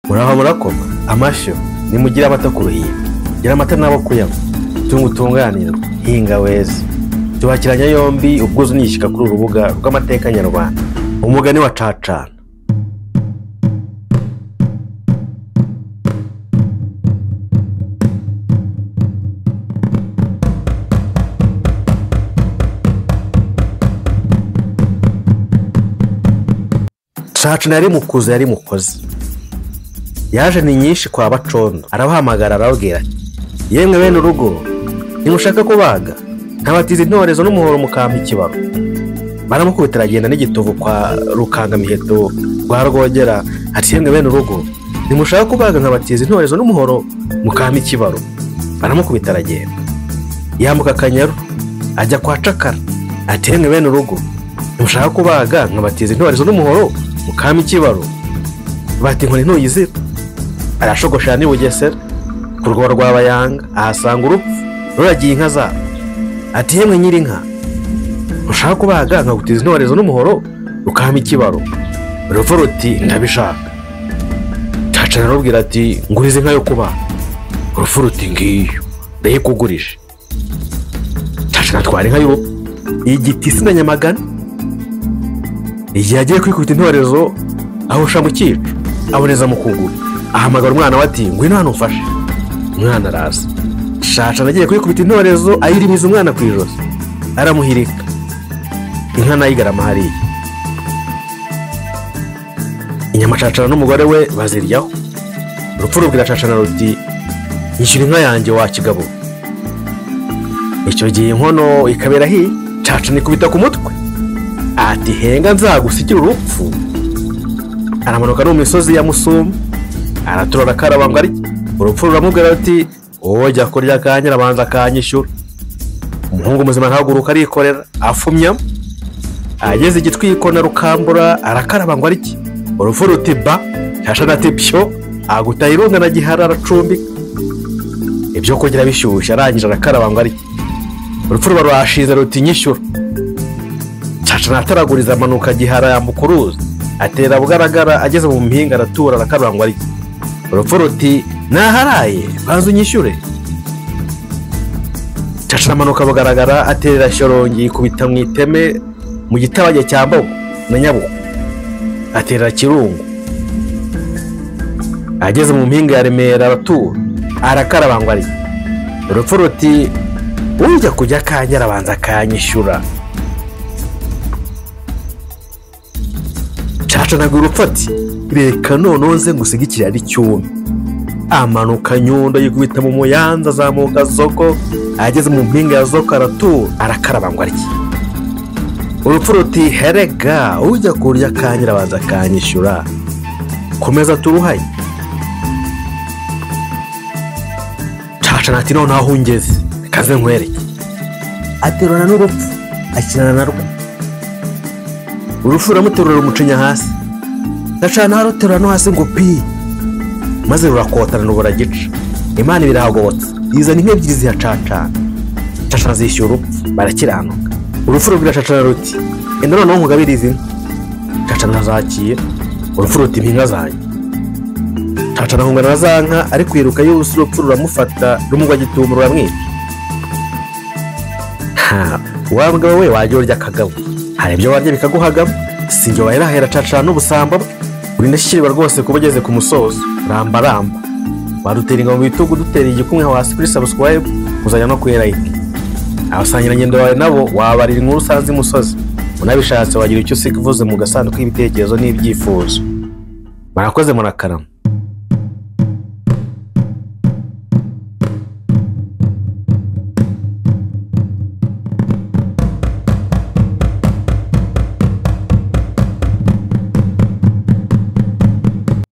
muraho murakoma amashyo nimugira amata ku ruhimbi gira amata nabo kuyanywa tungutunganirwa hinga weze tubakiranya yombi ubwuzu nishika kuri urubuga rw'amateka nyarwanda umugani wa cacana. Cacana yari mukuze yari mukozi yaje ni nyinshi kwa Bacondo arabahamagara arabwira yemwe bene urugo nimushaka kubaga ntabatiza intorezo n'umuhoro mukampa ikibaro. Baramukubitira agenda n'igitovu kwa Rukangamiheto rwa Rwogera ati yemwe bene urugo nimushaka kubaga nkabatiza intorezo n'umuhoro mukampa ikibaro. Baramukubitira agenda yambuka Akanyaru ajya kwa Cakara ati yemwe bene urugo nimushaka kubaga nkabatiza intorezo n'umuhoro mukampa ikibaro. Bati nkoni ntuyizira arashogosha ni Bugesera ku rwego rw'Abayanga ahasanga urupfu ruragiye inka za ati yemwe nyiri inka ushaka kubaga nkagutiza intorezo n'umuhoro ukampa ikibaro. Urupfu ruti ndabishaka. Cacana arabwira ati ngurize inka yo kubaga. Urupfu ruti ngiyo ndayikugurije. Cacana atwara inka y'urupfu igiti sina Nyamagana igihe agiye kwikubita intorezo ahusha mu cyico aboneza mu kuguru ahamagara umwana we ati ngwino hano umfashe. Umwana araza. Cacana agiye kwikubita intorezo ayirimiza umwana ku ijosi aramuhirika inka nayo igarama hariya. Inyama Cacana n'umugore we baziryaho. Urupfu rubwira Cacana ruti nyishyura inka yanjye wa kigabo. Icyo gihe inkono ikabera hiye Cacana ikubita ku mutwe ati henga nzagusikira urupfu. Aramanuka no mu misozi ya Musumba araturora Karabangwa ari. Urupfu ruramubwira ati wowe jya kurya akanya arabanza akanyishyura. Umuhungu muzima ntaguruka arikorera afumya ageze igitwiko na Rukambura arakarabangwa ariki. Urupfu ruti ba Cacana ati pyo agutaha irunga na Gihara aracumbika ibyo kugira bishyushye arangije arakarabangwa ariki. Urupfu rwarashize ruti nyishyura. Cacana ataraguriza amanuka Gihara yambuka uruzi atera bugaragara ageze mu mpinga aratura arakarabangwa ariki. Urupfu ruti naharaye banza unyishyure. Cacana amanuka bugaragara atera Shyorongi ikubita mu iteme mu gitabage cya Mbogo na Nyabugo atera Kirungu ageze mu mpinga ya Remera aratura arakarabangwa ariki. Urupfu ruti ujya kujya akanya arabanza akanyishyura. Cacana agura urupfu ati reka noneho nze ngusiga ikirari cyumye. Amanuka Nyundo yikubita mu Muyanza azamuka Zoko ageze mu mpinga ya Zoko aratura arakarabangwa ariki. Urupfu ruti herega ujya kurya akanya arabanza akanyishyura komeza turuhaye. Cacana ati noneho aho ungeze kaze nkwereke. Aterana n'urupfu akirana narwo. Urupfu ruramuterura umucinya hasi. Cacana haruterura no hasi ngo pi maze rurakotana n'ubura gica. Imana ibirahagobotse izana inka ebyiri ziha Cacana. Cacana zishyura urupfu barakiranuka. Urupfu rubwira Cacana ruti enda noneho nkugabiriza inka. Cacana azakira. Urupfu ruti impinga zanjye. Cacana ahungana na za nka ari kwiruka yose urupfu ruramufata rumugwa gitumo ruramwica. Wa mugabo we wajya urya akagabo hari ibyo warya bikaguhagamo sinjye wahera Cacana n'ubusambo bwe uri ndashyirwa rwose kuba ugeze ku musozo ramba barutera ingabo mu bitugu dutera igikumwe hasi kuri subscribe uzajya no kuri like. Abasangira ngendo wawe nabo wabarira inkuru usanze imusozi unabishatse wagira icyo usiga uvuze mu gasanduku k'ibitekerezo n'ibyifuzo. Barakoze murakarama.